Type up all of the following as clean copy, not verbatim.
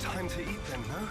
Time to eat then, no?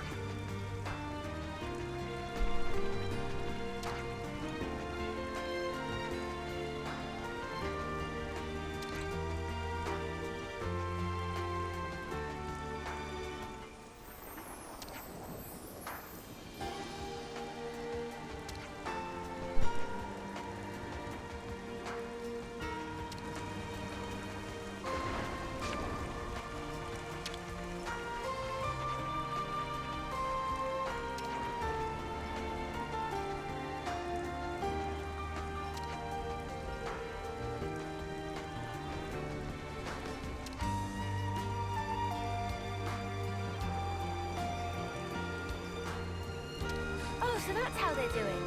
Oh, so that's how they're doing.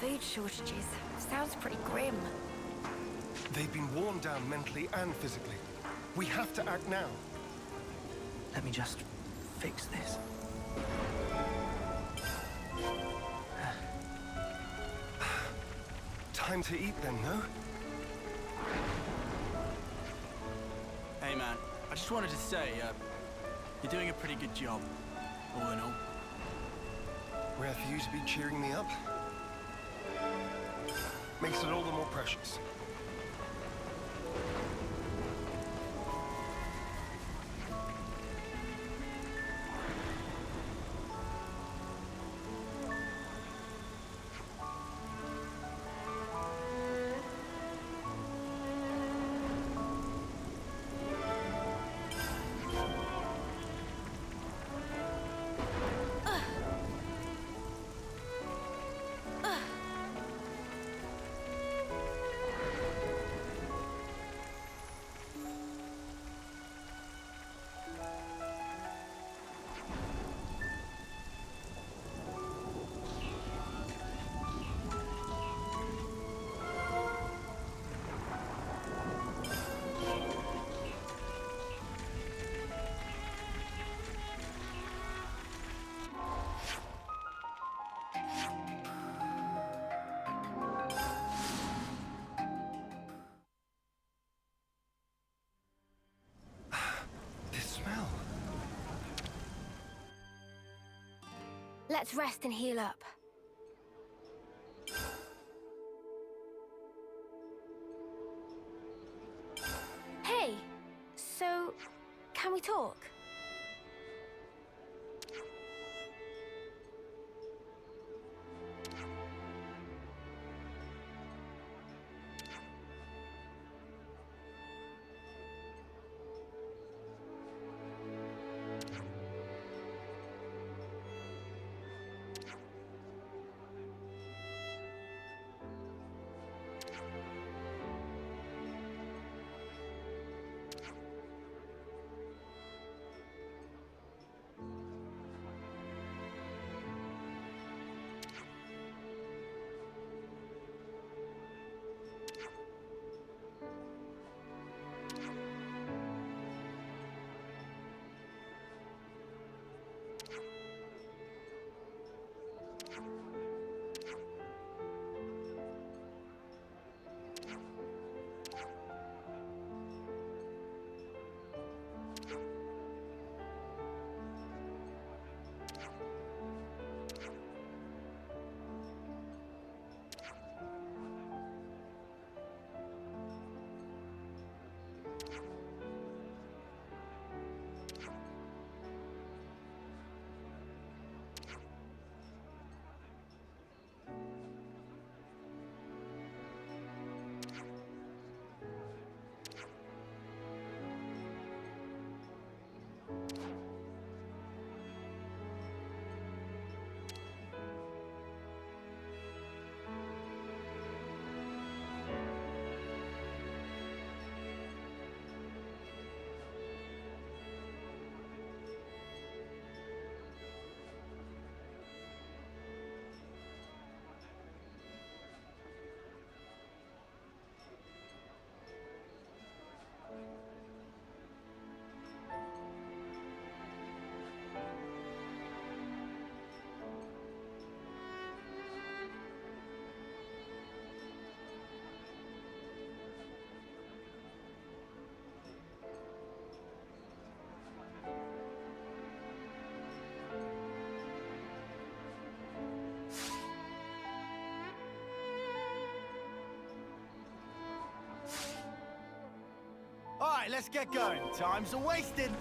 Food shortages. Sounds pretty grim. They've been worn down mentally and physically. We have to act now. Let me just fix this. Time to eat then, no? Hey man, I just wanted to say, you're doing a pretty good job, all in all. Rare for you to be cheering me up. Makes it all the more precious. Let's rest and heal up. Hey, so can we talk? Right, let's get going. Time's a wasting.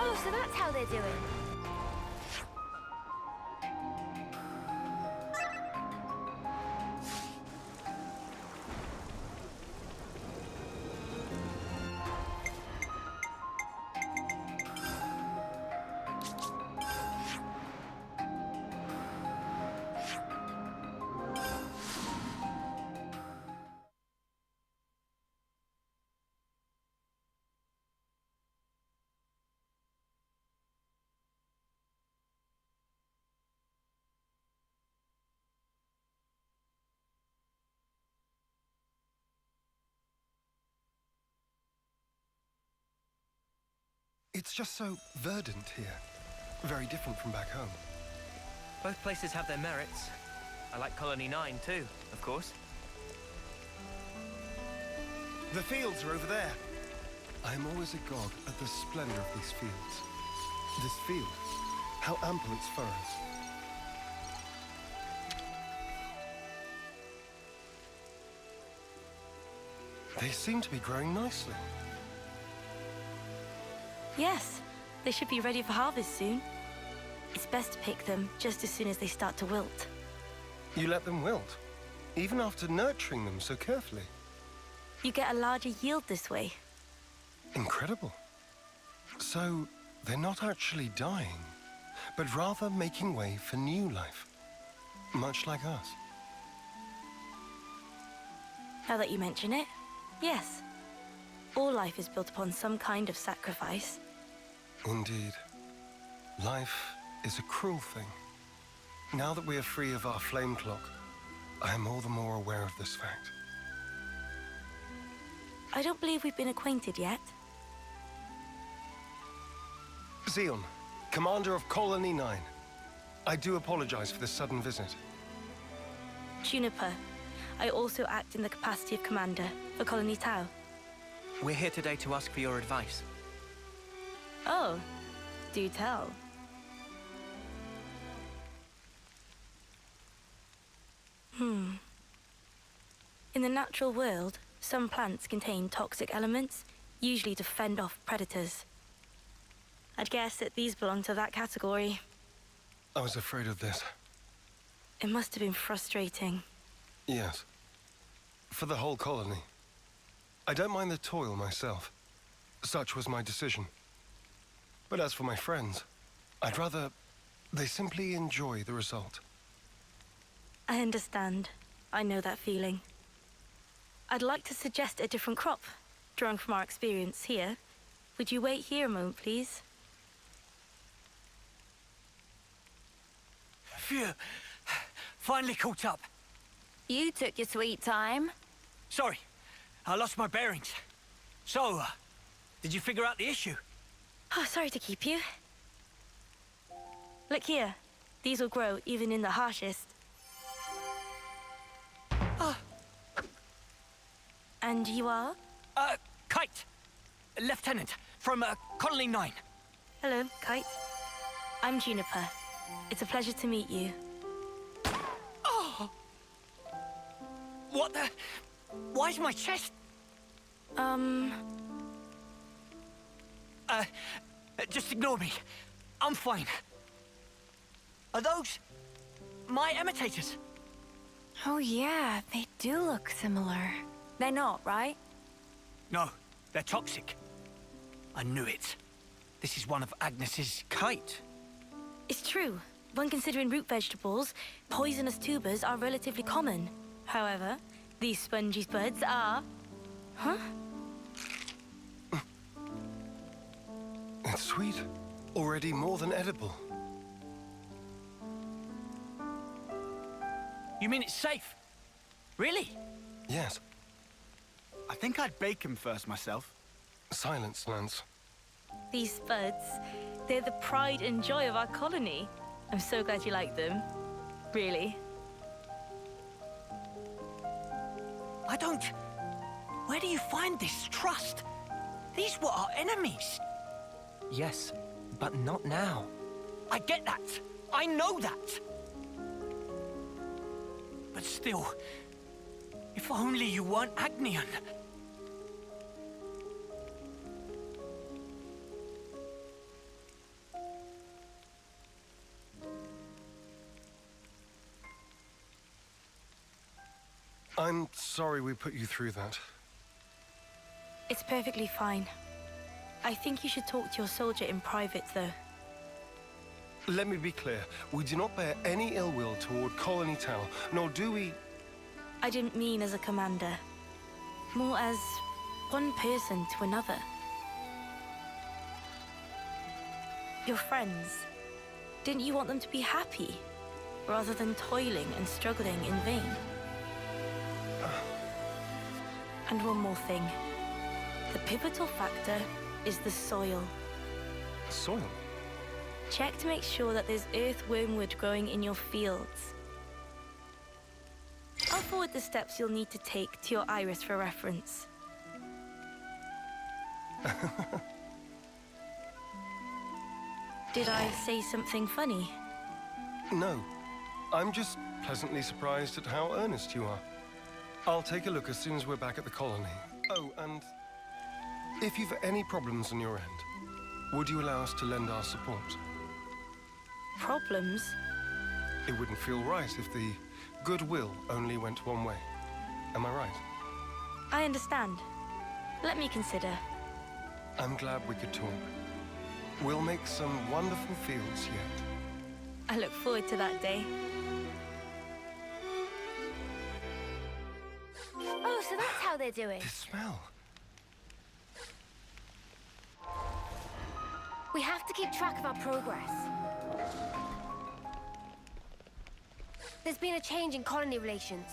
Oh, so that's how they're doing. It's just so verdant here. Very different from back home. Both places have their merits. I like Colony 9 too, of course. The fields are over there. I am always agog at the splendor of these fields. This field, how ample its furrows. They seem to be growing nicely. Yes, they should be ready for harvest soon. It's best to pick them just as soon as they start to wilt. You let them wilt, even after nurturing them so carefully. You get a larger yield this way. Incredible. So, they're not actually dying, but rather making way for new life, much like us. Now that you mention it, yes. All life is built upon some kind of sacrifice. Indeed. Life is a cruel thing. Now that we are free of our flame clock, I am all the more aware of this fact. I don't believe we've been acquainted yet. Xeon, commander of Colony 9. I do apologize for this sudden visit. Juniper, I also act in the capacity of commander for Colony Tau. We're here today to ask for your advice. Oh, do tell. In the natural world, some plants contain toxic elements, usually to fend off predators. I'd guess that these belong to that category. I was afraid of this. It must have been frustrating. Yes. For the whole colony. I don't mind the toil myself. Such was my decision. But as for my friends, I'd rather they simply enjoy the result. I understand. I know that feeling. I'd like to suggest a different crop, drawing from our experience here. Would you wait here a moment, please? Phew. Finally caught up. You took your sweet time. Sorry, I lost my bearings. So, did you figure out the issue? Oh, sorry to keep you. Look here. These will grow even in the harshest. And you are? Kite. Lieutenant from Colony 9. Hello, Kite. I'm Juniper. It's a pleasure to meet you. What the? Why is my chest? Just ignore me. I'm fine. Are those my imitators? Oh yeah, they do look similar. They're not, right? No, they're toxic. I knew it. This is one of Agnes's Kite? It's true. When considering root vegetables, poisonous tubers are relatively common. However, these spongy buds are... Huh? It's sweet. Already more than edible. You mean it's safe? Really? Yes. I think I'd bake him first myself. Silence, Nance. These spuds, they're the pride and joy of our colony. I'm so glad you like them. Really. I don't... Where do you find this trust? These were our enemies. Yes, but not now. I get that. I know that. But still, if only you weren't Agnian. I'm sorry we put you through that. It's perfectly fine. I think you should talk to your soldier in private, though. Let me be clear. We do not bear any ill will toward Colony Tau, nor do we... I didn't mean as a commander. More as one person to another. Your friends. Didn't you want them to be happy, rather than toiling and struggling in vain? And one more thing. The pivotal factor is the soil. Soil? Check to make sure that there's earthwormwood growing in your fields. I'll forward the steps you'll need to take to your iris for reference. Did I say something funny? No. I'm just pleasantly surprised at how earnest you are. I'll take a look as soon as we're back at the colony. Oh, and if you've any problems on your end, would you allow us to lend our support? Problems? It wouldn't feel right if the goodwill only went one way. Am I right? I understand. Let me consider. I'm glad we could talk. We'll make some wonderful fields yet. I look forward to that day. Oh, so that's how they're doing. The smell. We have to keep track of our progress. There's been a change in colony relations.